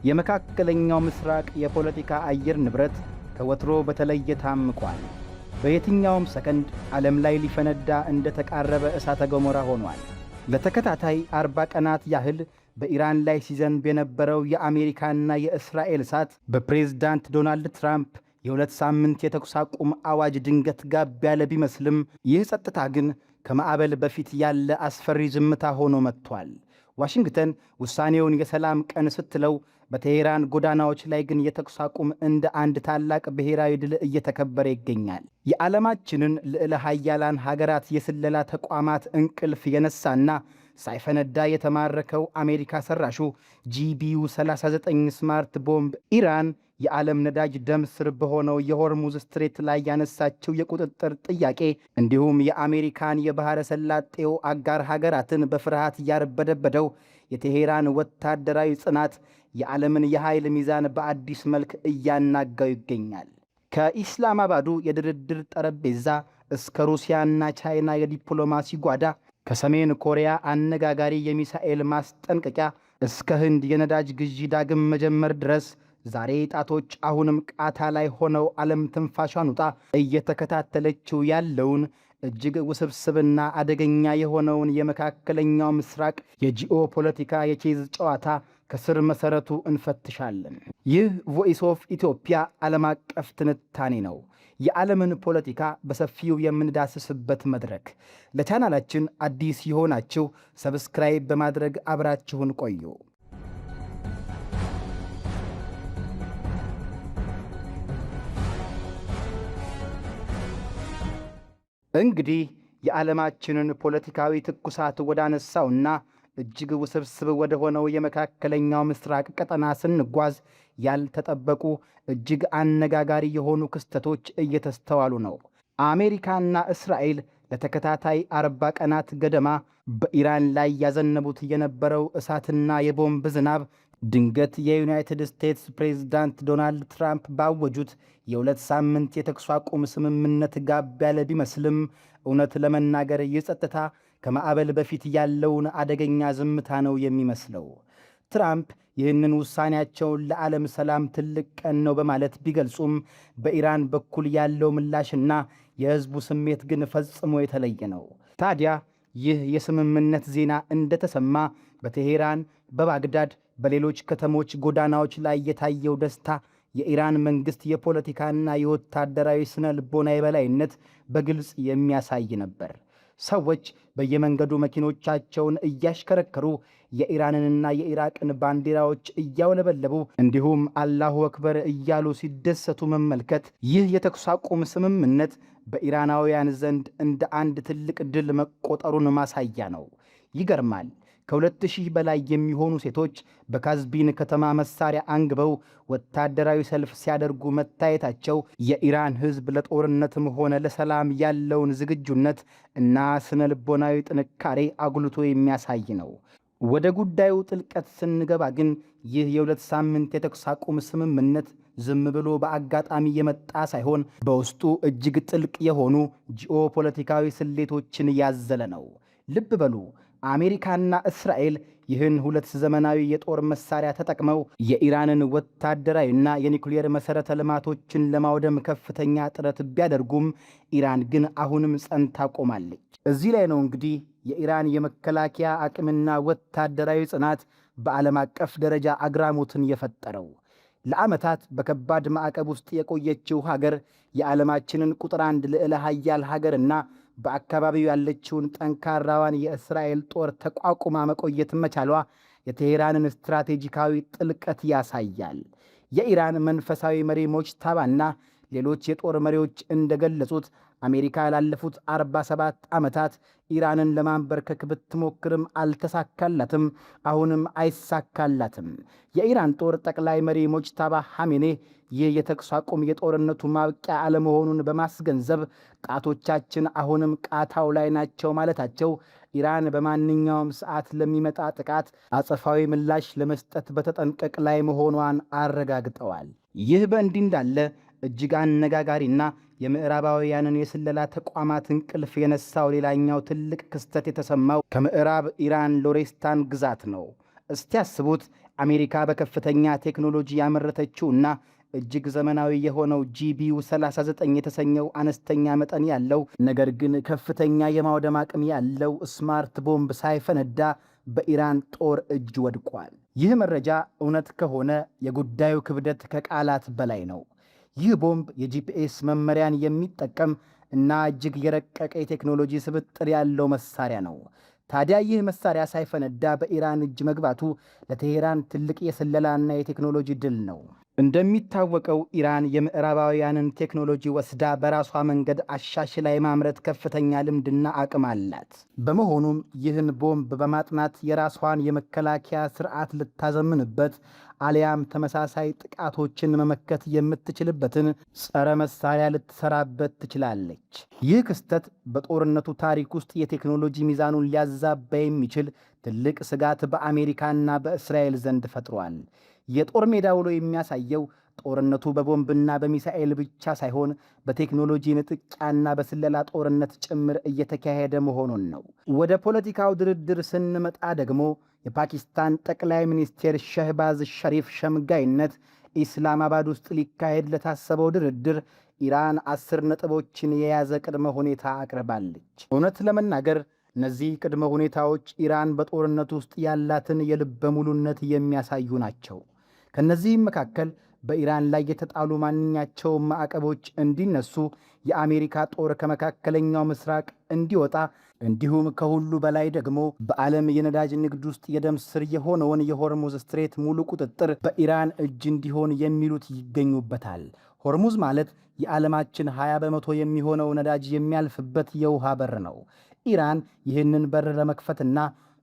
የመካከለኛው ምስራቅ የፖለቲካ አየር ንብረት ከወትሮ በተለየ ታምቋል። በየትኛውም ሰከንድ ዓለም ላይ ሊፈነዳ እንደተቃረበ እሳተ ገሞራ ሆኗል። ለተከታታይ 40 ቀናት ያህል በኢራን ላይ ሲዘንብ የነበረው የአሜሪካና የእስራኤል እሳት በፕሬዝዳንት ዶናልድ ትራምፕ የ2 ሳምንት የተኩስ አቁም አዋጅ ድንገት ጋብ ያለ ቢመስልም ይህ ጸጥታ ግን ከማዕበል በፊት ያለ አስፈሪ ዝምታ ሆኖ መጥቷል። ዋሽንግተን ውሳኔውን የሰላም ቀን ስትለው፣ በቴሄራን ጎዳናዎች ላይ ግን የተኩስ አቁም እንደ አንድ ታላቅ ብሔራዊ ድል እየተከበረ ይገኛል። የዓለማችንን ልዕለ ኃያላን ሀገራት የስለላ ተቋማት እንቅልፍ የነሳና ሳይፈነዳ የተማረከው አሜሪካ ሰራሹ ጂቢዩ 39 ስማርት ቦምብ ኢራን የዓለም ነዳጅ ደም ስር በሆነው የሆርሙዝ ስትሬት ላይ ያነሳችው የቁጥጥር ጥያቄ እንዲሁም የአሜሪካን የባሕረ ሰላጤው አጋር ሀገራትን በፍርሃት ያርበደበደው የቴሄራን ወታደራዊ ጽናት የዓለምን የኃይል ሚዛን በአዲስ መልክ እያናጋው ይገኛል። ከኢስላማባዱ የድርድር ጠረጴዛ እስከ ሩሲያና ቻይና የዲፕሎማሲ ጓዳ፣ ከሰሜን ኮሪያ አነጋጋሪ የሚሳኤል ማስጠንቀቂያ እስከ ህንድ የነዳጅ ግዢ ዳግም መጀመር ድረስ ዛሬ ጣቶች አሁንም ቃታ ላይ ሆነው ዓለም ትንፋሿን ውጣ እየተከታተለችው ያለውን እጅግ ውስብስብና አደገኛ የሆነውን የመካከለኛው ምስራቅ የጂኦ ፖለቲካ የቼዝ ጨዋታ ከስር መሠረቱ እንፈትሻለን። ይህ ቮይስ ኦፍ ኢትዮጵያ ዓለም አቀፍ ትንታኔ ነው። የዓለምን ፖለቲካ በሰፊው የምንዳስስበት መድረክ። ለቻናላችን አዲስ የሆናችሁ ሰብስክራይብ በማድረግ አብራችሁን ቆዩ። እንግዲህ የዓለማችንን ፖለቲካዊ ትኩሳት ወዳነሳውና እጅግ ውስብስብ ወደ ሆነው የመካከለኛው ምስራቅ ቀጠና ስንጓዝ ያልተጠበቁ እጅግ አነጋጋሪ የሆኑ ክስተቶች እየተስተዋሉ ነው። አሜሪካና እስራኤል ለተከታታይ 40 ቀናት ገደማ በኢራን ላይ ያዘነቡት የነበረው እሳትና የቦምብ ዝናብ ድንገት የዩናይትድ ስቴትስ ፕሬዝዳንት ዶናልድ ትራምፕ ባወጁት የ2 ሳምንት የተኩስ አቁም ስምምነት ጋብ ያለ ቢመስልም እውነት ለመናገር ይህ ጸጥታ ከማዕበል በፊት ያለውን አደገኛ ዝምታ ነው የሚመስለው። ትራምፕ ይህንን ውሳኔያቸውን ለዓለም ሰላም ትልቅ ቀን ነው በማለት ቢገልጹም በኢራን በኩል ያለው ምላሽና የሕዝቡ ስሜት ግን ፈጽሞ የተለየ ነው። ታዲያ ይህ የስምምነት ዜና እንደተሰማ በቴሄራን፣ በባግዳድ፣ በሌሎች ከተሞች ጎዳናዎች ላይ የታየው ደስታ የኢራን መንግሥት የፖለቲካና የወታደራዊ ስነ ልቦና የበላይነት በግልጽ የሚያሳይ ነበር። ሰዎች በየመንገዱ መኪኖቻቸውን እያሽከረከሩ የኢራንንና የኢራቅን ባንዲራዎች እያውለበለቡ እንዲሁም አላሁ አክበር እያሉ ሲደሰቱ መመልከት ይህ የተኩስ አቁም ስምምነት በኢራናውያን ዘንድ እንደ አንድ ትልቅ ድል መቆጠሩን ማሳያ ነው። ይገርማል። ከ2000 በላይ የሚሆኑ ሴቶች በካዝቢን ከተማ መሳሪያ አንግበው ወታደራዊ ሰልፍ ሲያደርጉ መታየታቸው የኢራን ሕዝብ ለጦርነትም ሆነ ለሰላም ያለውን ዝግጁነት እና ስነ ልቦናዊ ጥንካሬ አጉልቶ የሚያሳይ ነው። ወደ ጉዳዩ ጥልቀት ስንገባ ግን ይህ የ2 ሳምንት የተኩስ አቁም ስምምነት ዝም ብሎ በአጋጣሚ የመጣ ሳይሆን በውስጡ እጅግ ጥልቅ የሆኑ ጂኦፖለቲካዊ ስሌቶችን ያዘለ ነው። ልብ በሉ። አሜሪካና እስራኤል ይህን 2 ዘመናዊ የጦር መሳሪያ ተጠቅመው የኢራንን ወታደራዊና የኒውክሌር መሠረተ ልማቶችን ለማውደም ከፍተኛ ጥረት ቢያደርጉም ኢራን ግን አሁንም ጸንታ ቆማለች። እዚህ ላይ ነው እንግዲህ የኢራን የመከላከያ አቅምና ወታደራዊ ጽናት በዓለም አቀፍ ደረጃ አግራሞትን የፈጠረው። ለዓመታት በከባድ ማዕቀብ ውስጥ የቆየችው ሀገር የዓለማችንን ቁጥር 1 ልዕለ ኃያል ሀገርና በአካባቢው ያለችውን ጠንካራዋን የእስራኤል ጦር ተቋቁማ መቆየት መቻሏ የቴሄራንን ስትራቴጂካዊ ጥልቀት ያሳያል። የኢራን መንፈሳዊ መሪ ሞጅታባና ሌሎች የጦር መሪዎች እንደገለጹት አሜሪካ ላለፉት 47 ዓመታት ኢራንን ለማንበርከክ ብትሞክርም አልተሳካላትም፣ አሁንም አይሳካላትም። የኢራን ጦር ጠቅላይ መሪ ሞጅታባ ሐሜኔ ይህ የተኩስ አቁም የጦርነቱ ማብቂያ አለመሆኑን በማስገንዘብ ጣቶቻችን አሁንም ቃታው ላይ ናቸው ማለታቸው ኢራን በማንኛውም ሰዓት ለሚመጣ ጥቃት አጸፋዊ ምላሽ ለመስጠት በተጠንቀቅ ላይ መሆኗን አረጋግጠዋል። ይህ በእንዲህ እንዳለ እጅግ አነጋጋሪና የምዕራባውያንን የስለላ ተቋማት እንቅልፍ የነሳው ሌላኛው ትልቅ ክስተት የተሰማው ከምዕራብ ኢራን ሎሬስታን ግዛት ነው። እስቲ ያስቡት አሜሪካ በከፍተኛ ቴክኖሎጂ ያመረተችውና እጅግ ዘመናዊ የሆነው ጂቢዩ 39 የተሰኘው አነስተኛ መጠን ያለው ነገር ግን ከፍተኛ የማውደም አቅም ያለው ስማርት ቦምብ ሳይፈነዳ በኢራን ጦር እጅ ወድቋል። ይህ መረጃ እውነት ከሆነ የጉዳዩ ክብደት ከቃላት በላይ ነው። ይህ ቦምብ የጂፒኤስ መመሪያን የሚጠቀም እና እጅግ የረቀቀ የቴክኖሎጂ ስብጥር ያለው መሳሪያ ነው። ታዲያ ይህ መሳሪያ ሳይፈነዳ በኢራን እጅ መግባቱ ለቴሄራን ትልቅ የስለላና የቴክኖሎጂ ድል ነው። እንደሚታወቀው ኢራን የምዕራባውያንን ቴክኖሎጂ ወስዳ በራሷ መንገድ አሻሽላ የማምረት ከፍተኛ ልምድና አቅም አላት። በመሆኑም ይህን ቦምብ በማጥናት የራሷን የመከላከያ ስርዓት ልታዘምንበት አሊያም ተመሳሳይ ጥቃቶችን መመከት የምትችልበትን ጸረ መሳሪያ ልትሰራበት ትችላለች። ይህ ክስተት በጦርነቱ ታሪክ ውስጥ የቴክኖሎጂ ሚዛኑን ሊያዛባ የሚችል ትልቅ ስጋት በአሜሪካና በእስራኤል ዘንድ ፈጥሯል። የጦር ሜዳ ውሎ የሚያሳየው ጦርነቱ በቦምብና በሚሳኤል ብቻ ሳይሆን በቴክኖሎጂ ንጥቂያና በስለላ ጦርነት ጭምር እየተካሄደ መሆኑን ነው። ወደ ፖለቲካው ድርድር ስንመጣ ደግሞ የፓኪስታን ጠቅላይ ሚኒስቴር ሸህባዝ ሸሪፍ ሸምጋይነት ኢስላማባድ ውስጥ ሊካሄድ ለታሰበው ድርድር ኢራን 10 ነጥቦችን የያዘ ቅድመ ሁኔታ አቅርባለች። እውነት ለመናገር እነዚህ ቅድመ ሁኔታዎች ኢራን በጦርነቱ ውስጥ ያላትን የልበ ሙሉነት የሚያሳዩ ናቸው። ከነዚህም መካከል በኢራን ላይ የተጣሉ ማንኛቸውም ማዕቀቦች እንዲነሱ፣ የአሜሪካ ጦር ከመካከለኛው ምስራቅ እንዲወጣ፣ እንዲሁም ከሁሉ በላይ ደግሞ በዓለም የነዳጅ ንግድ ውስጥ የደም ስር የሆነውን የሆርሙዝ ስትሬት ሙሉ ቁጥጥር በኢራን እጅ እንዲሆን የሚሉት ይገኙበታል። ሆርሙዝ ማለት የዓለማችን 20 በመቶ የሚሆነው ነዳጅ የሚያልፍበት የውሃ በር ነው። ኢራን ይህንን በር ለመክፈትና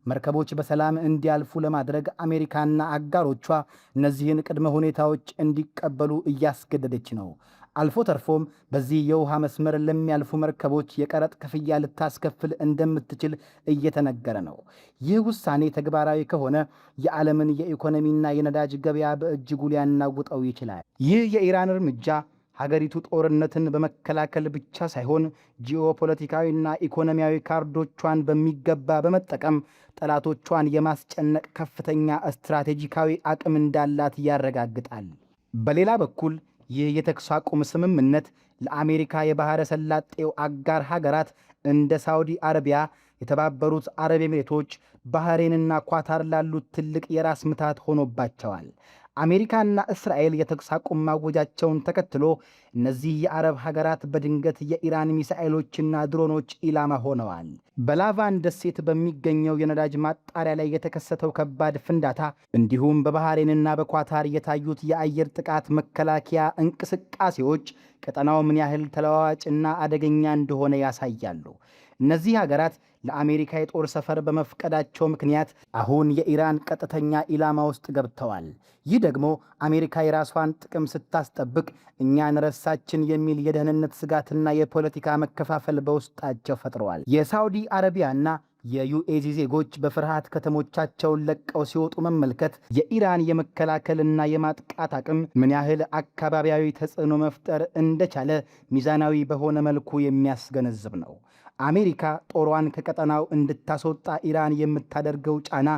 መርከቦች በሰላም እንዲያልፉ ለማድረግ አሜሪካና አጋሮቿ እነዚህን ቅድመ ሁኔታዎች እንዲቀበሉ እያስገደደች ነው። አልፎ ተርፎም በዚህ የውሃ መስመር ለሚያልፉ መርከቦች የቀረጥ ክፍያ ልታስከፍል እንደምትችል እየተነገረ ነው። ይህ ውሳኔ ተግባራዊ ከሆነ የዓለምን የኢኮኖሚና የነዳጅ ገበያ በእጅጉ ሊያናውጠው ይችላል። ይህ የኢራን እርምጃ ሀገሪቱ ጦርነትን በመከላከል ብቻ ሳይሆን ጂኦፖለቲካዊና ኢኮኖሚያዊ ካርዶቿን በሚገባ በመጠቀም ጠላቶቿን የማስጨነቅ ከፍተኛ ስትራቴጂካዊ አቅም እንዳላት ያረጋግጣል። በሌላ በኩል ይህ የተኩስ አቁም ስምምነት ለአሜሪካ የባሕረ ሰላጤው አጋር ሀገራት እንደ ሳውዲ አረቢያ፣ የተባበሩት አረብ ኤሚሬቶች፣ ባህሬንና ኳታር ላሉት ትልቅ የራስ ምታት ሆኖባቸዋል። አሜሪካና እስራኤል የተኩስ አቁም ማወጃቸውን ተከትሎ እነዚህ የአረብ ሀገራት በድንገት የኢራን ሚሳኤሎችና ድሮኖች ኢላማ ሆነዋል። በላቫን ደሴት በሚገኘው የነዳጅ ማጣሪያ ላይ የተከሰተው ከባድ ፍንዳታ እንዲሁም በባህሬንና በኳታር የታዩት የአየር ጥቃት መከላከያ እንቅስቃሴዎች ቀጠናው ምን ያህል ተለዋዋጭና አደገኛ እንደሆነ ያሳያሉ። እነዚህ ሀገራት ለአሜሪካ የጦር ሰፈር በመፍቀዳቸው ምክንያት አሁን የኢራን ቀጥተኛ ኢላማ ውስጥ ገብተዋል። ይህ ደግሞ አሜሪካ የራሷን ጥቅም ስታስጠብቅ እኛን ረሳችን የሚል የደህንነት ስጋትና የፖለቲካ መከፋፈል በውስጣቸው ፈጥረዋል። የሳውዲ አረቢያና የዩኤዚ ዜጎች በፍርሃት ከተሞቻቸውን ለቀው ሲወጡ መመልከት የኢራን የመከላከልና የማጥቃት አቅም ምን ያህል አካባቢያዊ ተጽዕኖ መፍጠር እንደቻለ ሚዛናዊ በሆነ መልኩ የሚያስገነዝብ ነው። አሜሪካ ጦሯን ከቀጠናው እንድታስወጣ ኢራን የምታደርገው ጫና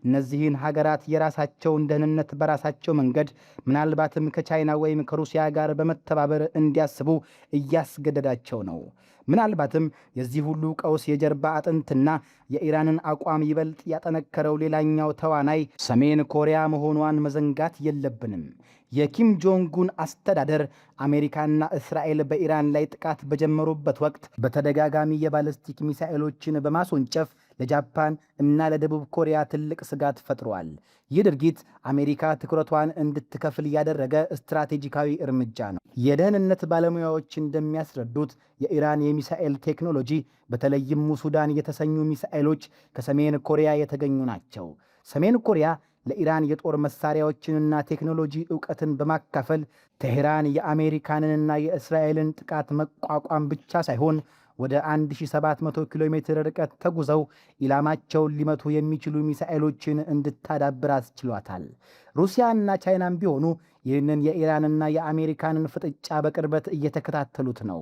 እነዚህን ሀገራት የራሳቸውን ደህንነት በራሳቸው መንገድ ምናልባትም ከቻይና ወይም ከሩሲያ ጋር በመተባበር እንዲያስቡ እያስገደዳቸው ነው። ምናልባትም የዚህ ሁሉ ቀውስ የጀርባ አጥንትና የኢራንን አቋም ይበልጥ ያጠነከረው ሌላኛው ተዋናይ ሰሜን ኮሪያ መሆኗን መዘንጋት የለብንም። የኪም ጆንጉን አስተዳደር አሜሪካና እስራኤል በኢራን ላይ ጥቃት በጀመሩበት ወቅት በተደጋጋሚ የባለስቲክ ሚሳኤሎችን በማስወንጨፍ ለጃፓን እና ለደቡብ ኮሪያ ትልቅ ስጋት ፈጥሯል። ይህ ድርጊት አሜሪካ ትኩረቷን እንድትከፍል ያደረገ ስትራቴጂካዊ እርምጃ ነው። የደህንነት ባለሙያዎች እንደሚያስረዱት የኢራን የሚሳኤል ቴክኖሎጂ በተለይም ሙሱዳን የተሰኙ ሚሳኤሎች ከሰሜን ኮሪያ የተገኙ ናቸው። ሰሜን ኮሪያ ለኢራን የጦር መሳሪያዎችንና ቴክኖሎጂ ዕውቀትን በማካፈል ቴሄራን የአሜሪካንንና የእስራኤልን ጥቃት መቋቋም ብቻ ሳይሆን ወደ 1700 ኪሎ ሜትር ርቀት ተጉዘው ኢላማቸውን ሊመቱ የሚችሉ ሚሳኤሎችን እንድታዳብር አስችሏታል። ሩሲያና ቻይናም ቢሆኑ ይህንን የኢራንና የአሜሪካንን ፍጥጫ በቅርበት እየተከታተሉት ነው።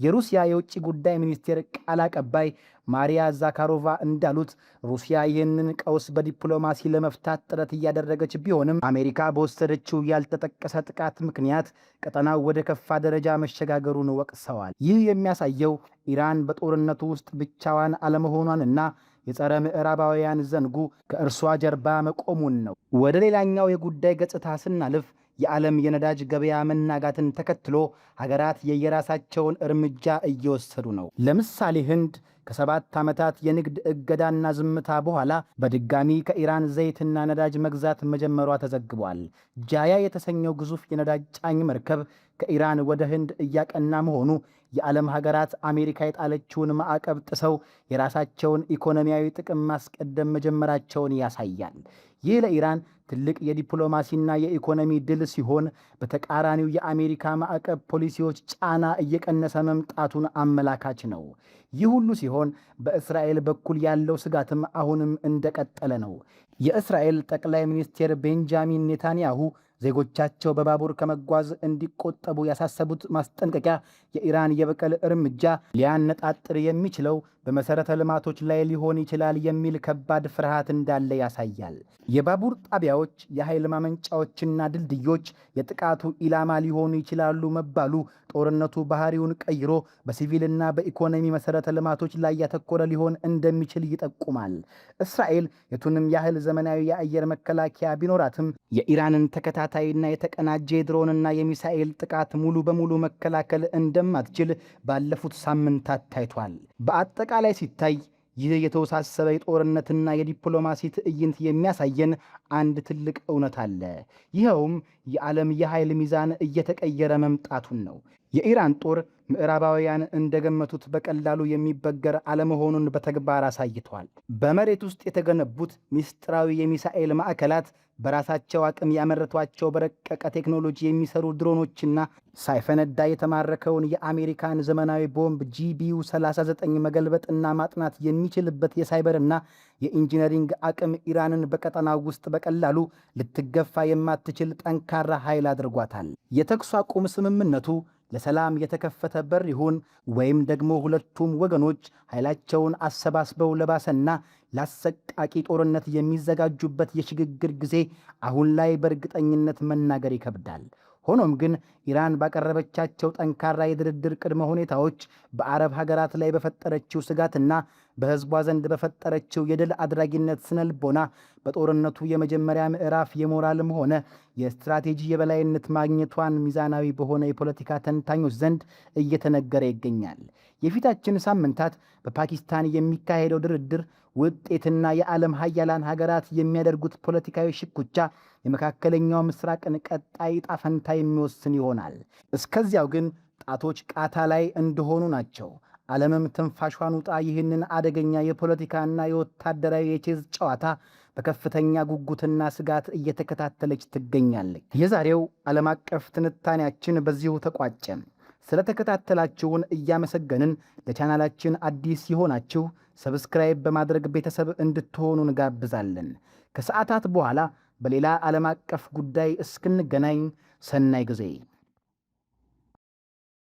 የሩሲያ የውጭ ጉዳይ ሚኒስቴር ቃል አቀባይ ማሪያ ዛካሮቫ እንዳሉት ሩሲያ ይህንን ቀውስ በዲፕሎማሲ ለመፍታት ጥረት እያደረገች ቢሆንም አሜሪካ በወሰደችው ያልተጠቀሰ ጥቃት ምክንያት ቀጠናው ወደ ከፋ ደረጃ መሸጋገሩን ወቅሰዋል። ይህ የሚያሳየው ኢራን በጦርነቱ ውስጥ ብቻዋን አለመሆኗንና የጸረ ምዕራባውያን ዘንጉ ከእርሷ ጀርባ መቆሙን ነው። ወደ ሌላኛው የጉዳይ ገጽታ ስናልፍ የዓለም የነዳጅ ገበያ መናጋትን ተከትሎ ሀገራት የየራሳቸውን እርምጃ እየወሰዱ ነው። ለምሳሌ ህንድ ከ7 ዓመታት የንግድ እገዳና ዝምታ በኋላ በድጋሚ ከኢራን ዘይትና ነዳጅ መግዛት መጀመሯ ተዘግቧል። ጃያ የተሰኘው ግዙፍ የነዳጅ ጫኝ መርከብ ከኢራን ወደ ህንድ እያቀና መሆኑ የዓለም ሀገራት አሜሪካ የጣለችውን ማዕቀብ ጥሰው የራሳቸውን ኢኮኖሚያዊ ጥቅም ማስቀደም መጀመራቸውን ያሳያል። ይህ ለኢራን ትልቅ የዲፕሎማሲና የኢኮኖሚ ድል ሲሆን፣ በተቃራኒው የአሜሪካ ማዕቀብ ፖሊሲዎች ጫና እየቀነሰ መምጣቱን አመላካች ነው። ይህ ሁሉ ሲሆን በእስራኤል በኩል ያለው ስጋትም አሁንም እንደቀጠለ ነው። የእስራኤል ጠቅላይ ሚኒስትር ቤንጃሚን ኔታንያሁ ዜጎቻቸው በባቡር ከመጓዝ እንዲቆጠቡ ያሳሰቡት ማስጠንቀቂያ የኢራን የበቀል እርምጃ ሊያነጣጥር የሚችለው በመሠረተ ልማቶች ላይ ሊሆን ይችላል የሚል ከባድ ፍርሃት እንዳለ ያሳያል። የባቡር ጣቢያዎች፣ የኃይል ማመንጫዎችና ድልድዮች የጥቃቱ ኢላማ ሊሆኑ ይችላሉ መባሉ ጦርነቱ ባህሪውን ቀይሮ በሲቪልና በኢኮኖሚ መሠረተ ልማቶች ላይ ያተኮረ ሊሆን እንደሚችል ይጠቁማል። እስራኤል የቱንም ያህል ዘመናዊ የአየር መከላከያ ቢኖራትም የኢራንን ተከታታይና የተቀናጀ የድሮንና የሚሳኤል ጥቃት ሙሉ በሙሉ መከላከል እንደማትችል ባለፉት ሳምንታት ታይቷል። በአጠቃላይ ሲታይ ይህ የተወሳሰበ የጦርነትና የዲፕሎማሲ ትዕይንት የሚያሳየን አንድ ትልቅ እውነት አለ። ይኸውም የዓለም የኃይል ሚዛን እየተቀየረ መምጣቱን ነው። የኢራን ጦር ምዕራባውያን እንደገመቱት በቀላሉ የሚበገር አለመሆኑን በተግባር አሳይቷል። በመሬት ውስጥ የተገነቡት ምስጢራዊ የሚሳኤል ማዕከላት፣ በራሳቸው አቅም ያመረቷቸው በረቀቀ ቴክኖሎጂ የሚሰሩ ድሮኖችና ሳይፈነዳ የተማረከውን የአሜሪካን ዘመናዊ ቦምብ GBU 39 መገልበጥና ማጥናት የሚችልበት የሳይበርና የኢንጂነሪንግ አቅም ኢራንን በቀጠናው ውስጥ በቀላሉ ልትገፋ የማትችል ጠንካራ ኃይል አድርጓታል። የተኩስ አቁም ስምምነቱ ለሰላም የተከፈተ በር ይሁን ወይም ደግሞ ሁለቱም ወገኖች ኃይላቸውን አሰባስበው ለባሰና ለአሰቃቂ ጦርነት የሚዘጋጁበት የሽግግር ጊዜ አሁን ላይ በእርግጠኝነት መናገር ይከብዳል። ሆኖም ግን ኢራን ባቀረበቻቸው ጠንካራ የድርድር ቅድመ ሁኔታዎች በአረብ ሀገራት ላይ በፈጠረችው ስጋትና በሕዝቧ ዘንድ በፈጠረችው የድል አድራጊነት ስነልቦና በጦርነቱ የመጀመሪያ ምዕራፍ የሞራልም ሆነ የስትራቴጂ የበላይነት ማግኘቷን ሚዛናዊ በሆነ የፖለቲካ ተንታኞች ዘንድ እየተነገረ ይገኛል። የፊታችን ሳምንታት በፓኪስታን የሚካሄደው ድርድር ውጤትና የዓለም ሀያላን ሀገራት የሚያደርጉት ፖለቲካዊ ሽኩቻ የመካከለኛው ምስራቅን ቀጣይ ዕጣ ፈንታ የሚወስን ይሆናል። እስከዚያው ግን ጣቶች ቃታ ላይ እንደሆኑ ናቸው። ዓለምም ትንፋሿን ውጣ ይህንን አደገኛ የፖለቲካና የወታደራዊ የቼዝ ጨዋታ በከፍተኛ ጉጉትና ስጋት እየተከታተለች ትገኛለች። የዛሬው ዓለም አቀፍ ትንታኔያችን በዚሁ ተቋጨ። ስለተከታተላችሁን እያመሰገንን ለቻናላችን አዲስ የሆናችሁ ሰብስክራይብ በማድረግ ቤተሰብ እንድትሆኑ እንጋብዛለን። ከሰዓታት በኋላ በሌላ ዓለም አቀፍ ጉዳይ እስክንገናኝ ሰናይ ጊዜ